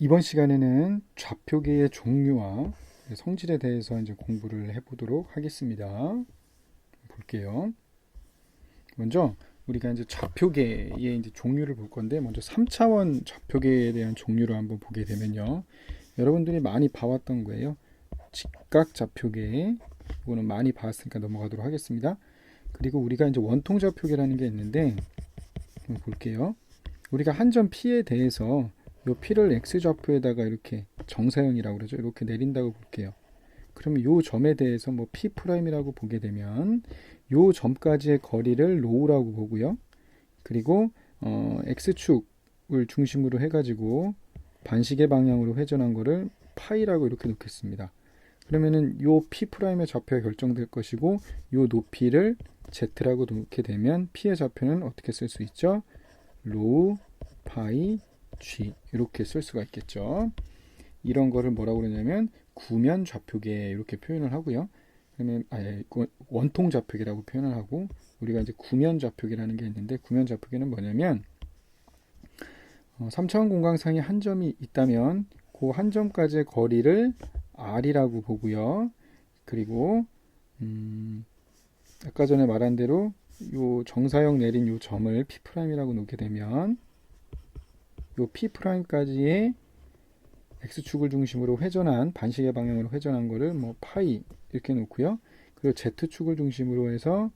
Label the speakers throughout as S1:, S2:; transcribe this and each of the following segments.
S1: 이번 시간에는 좌표계의 종류와 성질에 대해서 이제 공부를 해보도록 하겠습니다. 볼게요. 먼저 우리가 이제 좌표계의 이제 종류를 볼 건데, 먼저 3차원 좌표계에 대한 종류를 한번 보게 되면요. 여러분들이 많이 봐왔던 거예요. 직각 좌표계. 이거는 많이 봤으니까 넘어가도록 하겠습니다. 그리고 우리가 이제 원통 좌표계라는 게 있는데, 한번 볼게요. 우리가 한 점 P에 대해서 이 P를 X좌표에다가 이렇게 정사형이라고 그러죠. 이렇게 내린다고 볼게요. 그러면 이 점에 대해서 뭐 P'이라고 보게 되면 이 점까지의 거리를 로우라고 보고요. 그리고 X축을 중심으로 해가지고 반시계 방향으로 회전한 거를 파이라고 이렇게 놓겠습니다. 그러면은 이 P'의 좌표가 결정될 것이고 이 높이를 Z라고 놓게 되면 P의 좌표는 어떻게 쓸 수 있죠? 로우 파이 G 이렇게 쓸 수가 있겠죠. 이런 거를 뭐라고 그러냐면 구면 좌표계 이렇게 표현을 하고요. 그러면 원통 좌표계라고 표현을 하고, 우리가 이제 구면 좌표계라는 게 있는데, 구면 좌표계는 뭐냐면 3차원 공간상에 한 점이 있다면 그 한 점까지의 거리를 R이라고 보고요. 그리고 아까 전에 말한 대로 요 정사형 내린 요 점을 P'이라고 놓게 되면 요 P'까지의 X축을 중심으로 회전한 반시계 방향으로 회전한 거를 뭐 파이 이렇게 놓고요. 그리고 Z축을 중심으로 해서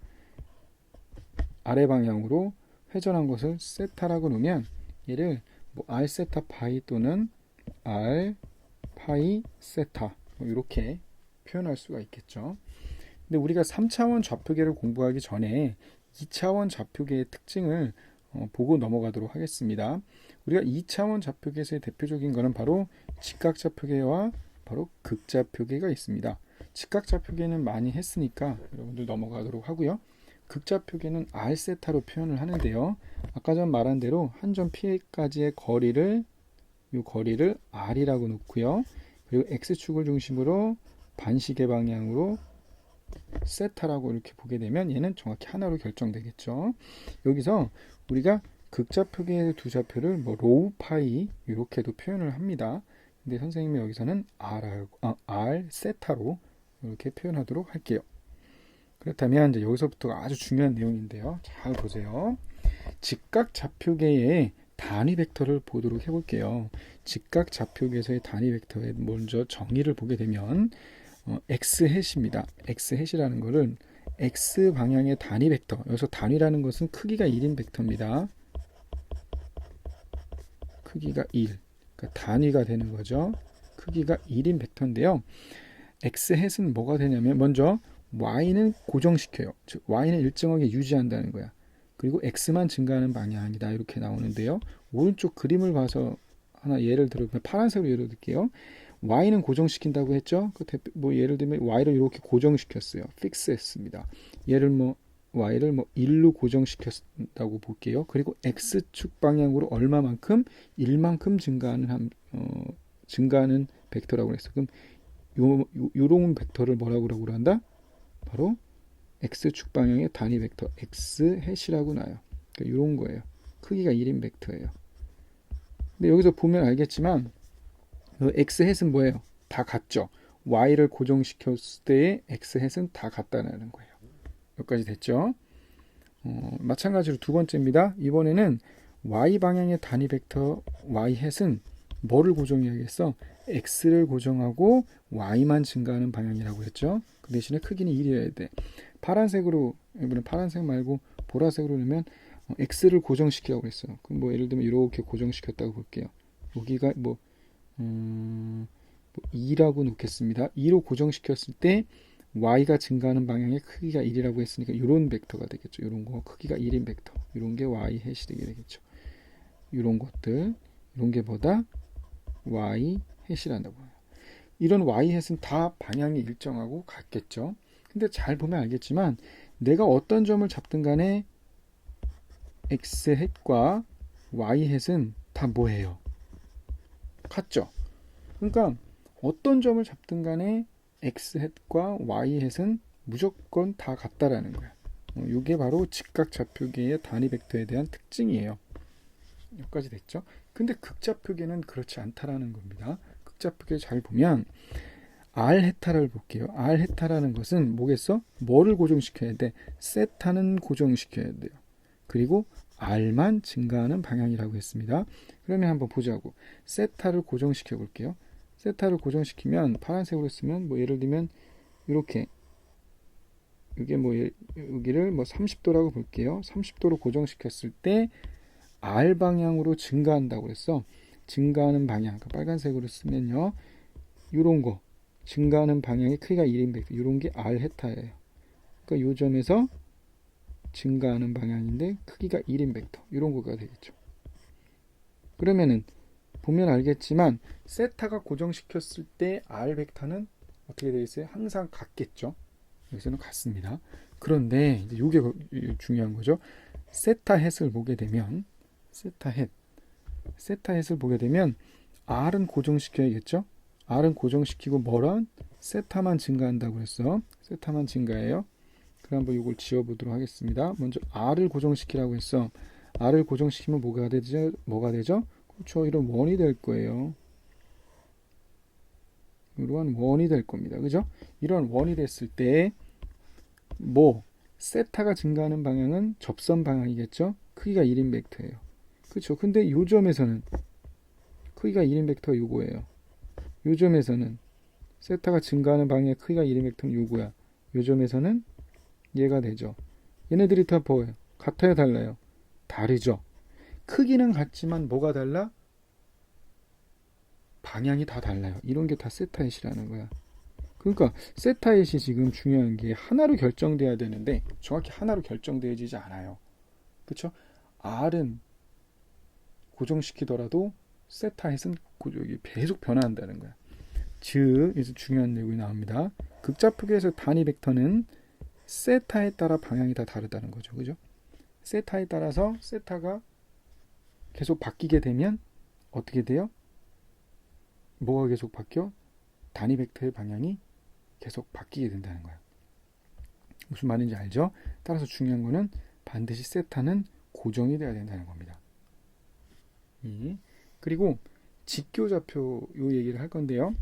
S1: 아래 방향으로 회전한 것을 세타라고 놓으면 얘를 뭐 R 세타 파이 또는 R 파이 세타 뭐 이렇게 표현할 수가 있겠죠. 근데 우리가 3차원 좌표계를 공부하기 전에 2차원 좌표계의 특징을 보고 넘어가도록 하겠습니다. 우리가 2차원 좌표계에서의 대표적인 것은 바로 직각좌표계와 바로 극좌표계가 있습니다. 직각좌표계는 많이 했으니까 여러분들 넘어가도록 하고요. 극좌표계는 R세타로 표현을 하는데요. 아까 전 말한 대로 한 점 P까지의 거리를 이 거리를 R이라고 놓고요. 그리고 X축을 중심으로 반시계 방향으로 세타라고 이렇게 보게 되면 얘는 정확히 하나로 결정되겠죠. 여기서 우리가 극좌표계의 두 좌표를 뭐 로우 파이 이렇게도 표현을 합니다. 근데 선생님이 여기서는 R 세타로 이렇게 표현하도록 할게요. 그렇다면 이제 여기서부터가 아주 중요한 내용인데요. 잘 보세요. 직각 좌표계의 단위 벡터를 보도록 해볼게요. 직각 좌표계에서의 단위 벡터의 먼저 정의를 보게 되면 X햇입니다. X햇이라는 것은 X 방향의 단위 벡터. 여기서 단위라는 것은 크기가 1인 벡터입니다. 크기가 1. 그러니까 단위가 되는 거죠. 크기가 1인 벡터인데요. X햇은 뭐가 되냐면 먼저 Y는 고정시켜요. 즉 Y는 일정하게 유지한다는 거야. 그리고 X만 증가하는 방향이다. 이렇게 나오는데요. 오른쪽 그림을 봐서 하나 예를 들어 파란색으로 예를 들게요. Y는 고정시킨다고 했죠. 뭐 예를 들면 Y를 이렇게 고정시켰어요. 픽스했습니다. 얘를 뭐 Y를 뭐 1로 고정시켰다고 볼게요. 그리고 X축 방향으로 얼마만큼 1만큼 증가하는 벡터라고 했어. 그럼 요런 벡터를 뭐라고 한다? 바로 X축 방향의 단위 벡터 X햇이라고 나요. 그러니까 이런 거예요. 크기가 1인 벡터예요. 근데 여기서 보면 알겠지만 X햇은 뭐예요? 다 같죠. Y를 고정시켰을 때의 X햇은 다 같다는 거예요. 여기까지 됐죠? 마찬가지로 두 번째입니다. 이번에는 Y 방향의 단위 벡터 Y햇은 뭐를 고정해야겠어? X를 고정하고 Y만 증가하는 방향이라고 했죠. 그 대신에 크기는 1이어야 돼. 파란색으로, 이번엔 파란색 말고 보라색으로 넣으면 X를 고정시키라고 했어요. 그럼 뭐 예를 들면 이렇게 고정시켰다고 볼게요. 여기가 뭐 2라고 놓겠습니다. 2로 고정시켰을 때 Y가 증가하는 방향의 크기가 1이라고 했으니까 이런 벡터가 되겠죠. 이런 거 크기가 1인 벡터. 이런 게 Y 햇이 되게 되겠죠. 이런 것들, 이런 게 뭐다? Y 햇이란다고 해요. 이런 Y 햇은 다 방향이 일정하고 같겠죠. 근데 잘 보면 알겠지만 내가 어떤 점을 잡든 간에 X 햇과 Y 햇은 다 뭐예요? 같죠. 그러니까 어떤 점을 잡든 간에 X햇과 Y햇은 무조건 다 같다라는 거야. 이게 바로 직각 좌표계의 단위 벡터에 대한 특징이에요. 여기까지 됐죠? 근데 극좌표계는 그렇지 않다라는 겁니다. 극좌표계 잘 보면 R 헤타를 볼게요. R 헤타라는 것은 뭐겠어? 뭐를 고정시켜야 돼? 세타는 고정시켜야 돼요. 그리고 R만 증가하는 방향이라고 했습니다. 그러면 한번 보자고. 세타를 고정시켜 볼게요. 세타를 고정시키면 파란색으로 쓰면 뭐 예를 들면 이렇게 이게 뭐 여기를 뭐 30도라고 볼게요. 30도로 고정시켰을 때 R 방향으로 증가한다고 그랬어. 증가하는 방향, 그러니까 빨간색으로 쓰면요. 이런 거 증가하는 방향의 크기가 1인 벡터. 이런 게 R 헤타예요. 그러니까 이 점에서 증가하는 방향인데 크기가 1인 벡터. 이런 거가 되겠죠. 그러면은 보면 알겠지만 세타가 고정시켰을 때 R 벡터는 어떻게 되어 있어요? 항상 같겠죠. 여기서는 같습니다. 그런데 이제 이게 중요한 거죠. 세타 햇을 보게 되면 세타 햇을 보게 되면 R은 고정시켜야겠죠. R은 고정시키고 뭐런 세타만 증가한다고 그랬어. 세타만 증가해요. 그럼 한번 이걸 지워보도록 하겠습니다. 먼저 R을 고정시키라고 했어. R을 고정시키면 뭐가 되죠? 그렇죠. 이런 원이 될 거예요. 이러한 원이 될 겁니다. 그죠? 이런 원이 됐을 때 뭐 세타가 증가하는 방향은 접선 방향이겠죠? 크기가 1인 벡터예요. 그렇죠. 근데 요 점에서는 크기가 1인 벡터가 요거예요. 요 점에서는 세타가 증가하는 방향의 크기가 1인 벡터는 요거야. 요 점에서는 얘가 되죠. 얘네들이 다 뭐예요? 같아요, 달라요? 다르죠. 크기는 같지만 뭐가 달라? 방향이 다 달라요. 이런 게 다 세타햇이라는 거야. 그러니까 세타햇이 지금 중요한 게 하나로 결정돼야 되는데 정확히 하나로 결정되어지지 않아요. 그렇죠? R은 고정시키더라도 세타햇은 계속 변화한다는 거야. 즉, 여기서 중요한 내용이 나옵니다. 극좌표계에서 단위 벡터는 세타에 따라 방향이 다 다르다는 거죠. 그죠? 세타에 따라서 세타가 계속 바뀌게 되면 어떻게 돼요? 뭐가 계속 바뀌어? 단위 벡터의 방향이 계속 바뀌게 된다는 거야. 무슨 말인지 알죠? 따라서 중요한 거는 반드시 세타는 고정이 돼야 된다는 겁니다. 그리고 직교좌표 요 얘기를 할 건데요.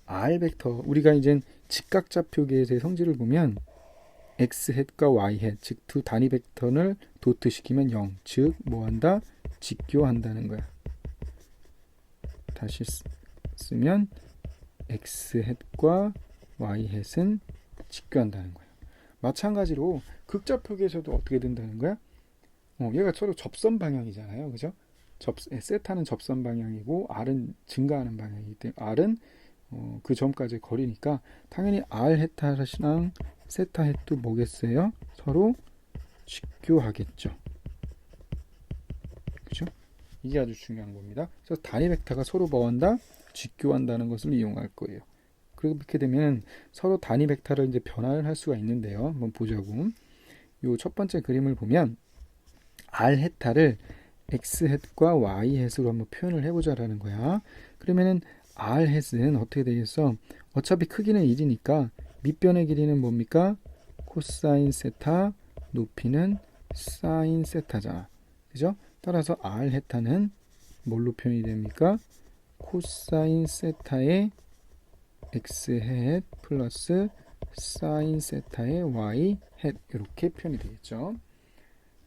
S1: R 벡터 우리가 이제 직각좌표계에서의 성질을 보면 x 햇과 y 햇, 즉 두 단위 벡터를 도트시키면 0, 즉 뭐한다? 직교한다는 거야. 다시 쓰면 x 햇과 y 햇은 직교한다는 거야. 마찬가지로 극좌표계에서도 어떻게 된다는 거야? 얘가 서로 접선 방향이잖아요, 그죠? 세타는 접선 방향이고 R은 증가하는 방향이기 때문에 R은 그 점까지의 거리니까 당연히 R 헤타랑 세타 햇도 뭐겠어요? 서로 직교하겠죠. 그죠? 이게 아주 중요한 겁니다. 그래서 단위 벡터가 서로 뭐한다? 직교한다는 것을 이용할 거예요. 그렇게 되면 서로 단위 벡터를 이제 변화를 할 수가 있는데요. 한번 보자고. 요 첫 번째 그림을 보면 R 헤타를 X 햇과 Y 햇으로 한번 표현을 해보자라는 거야. 그러면은 R 햇은 어떻게 되겠어? 어차피 크기는 1이니까 밑변의 길이는 뭡니까? 코사인 세타, 높이는 사인 세타잖아. 그죠? 따라서 R 헤타는 뭘로 표현이 됩니까? 코사인 세타의 X 햇 플러스 사인 세타의 Y 햇 이렇게 표현이 되겠죠.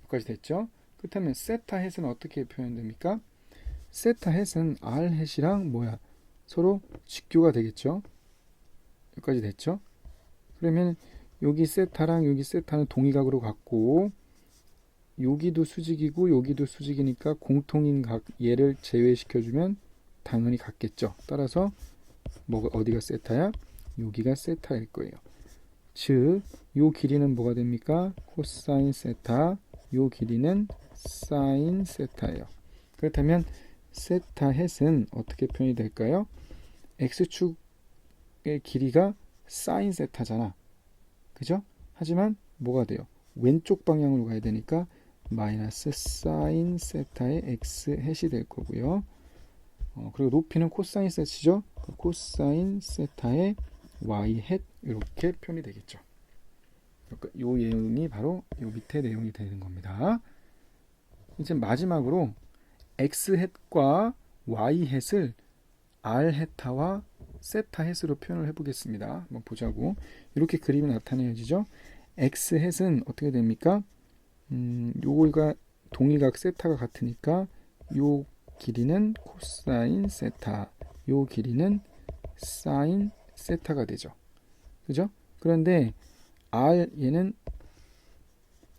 S1: 여기까지 됐죠? 그렇다면 세타 햇은 어떻게 표현됩니까? 세타 햇은 R 햇이랑 뭐야? 서로 직교가 되겠죠? 여기까지 됐죠? 그러면 여기 세타랑 여기 세타는 동의각으로 같고 여기도 수직이고 여기도 수직이니까 공통인 각 얘를 제외시켜주면 당연히 같겠죠. 따라서 뭐가 어디가 세타야? 여기가 세타일 거예요. 즉, 요 길이는 뭐가 됩니까? 코사인 세타, 요 길이는 사인 세타예요. 그렇다면 세타 햇은 어떻게 표현이 될까요? x축의 길이가 사인 세타잖아. 그죠? 하지만 뭐가 돼요? 왼쪽 방향으로 가야 되니까 마이너스 사인 세타의 x 햇이 될 거고요. 그리고 높이는 코사인 세타죠. 코사인 세타의 y 햇 이렇게 표현이 되겠죠. 이 내용이 바로 이 밑에 내용이 되는 겁니다. 이제 마지막으로 x 햇과 y 햇을 r 햇타와 세타 햇으로 표현을 해보겠습니다. 한번 보자고. 이렇게 그림이 나타내어지죠. x 햇은 어떻게 됩니까? 요거가 동일각 세타가 같으니까 요 길이는 코사인 세타, 요 길이는 사인 세타가 되죠. 그죠? 그런데 r 얘는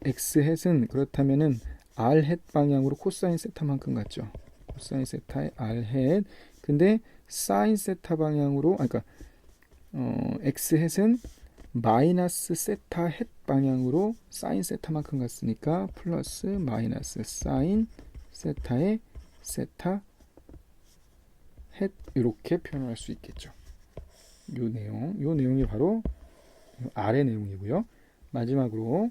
S1: x 햇은 그렇다면은 r 햇 방향으로 코사인 세타만큼 같죠. 코사인 세타의 r 햇. 근데 사인 세타 방향으로, 그러니까 x 햇은 마이너스 세타 햇 방향으로 사인 세타만큼 갔으니까 플러스 마이너스 사인 세타의 세타 햇 이렇게 표현할 수 있겠죠. 요 내용이 바로 아래 내용이고요. 마지막으로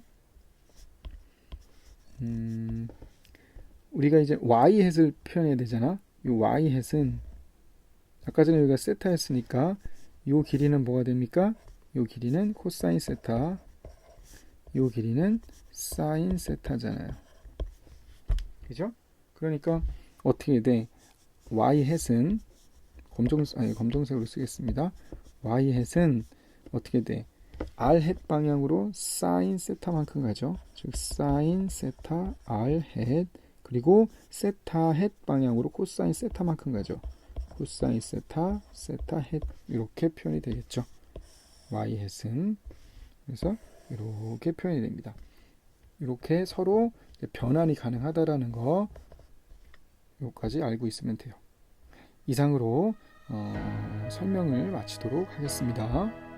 S1: 우리가 이제 y 햇을 표현해야 되잖아. 이 y 햇은 아까 전에 우리가 세타 했으니까 요 길이는 뭐가 됩니까? 요 길이는 코사인 세타, 요 길이는 사인 세타잖아요. 그죠? 그러니까 어떻게 돼? y 햇은 검정색으로 쓰겠습니다. y 햇은 어떻게 돼? r 햇 방향으로 사인 세타만큼 가죠. 즉 사인 세타 r 햇, 그리고 세타 햇 방향으로 코사인 세타만큼 가죠. 코사인 세타 세타 햇 이렇게 표현이 되겠죠. y 햇은 그래서 이렇게 표현이 됩니다. 이렇게 서로 변환이 가능하다라는 거 여기까지 알고 있으면 돼요. 이상으로 설명을 마치도록 하겠습니다.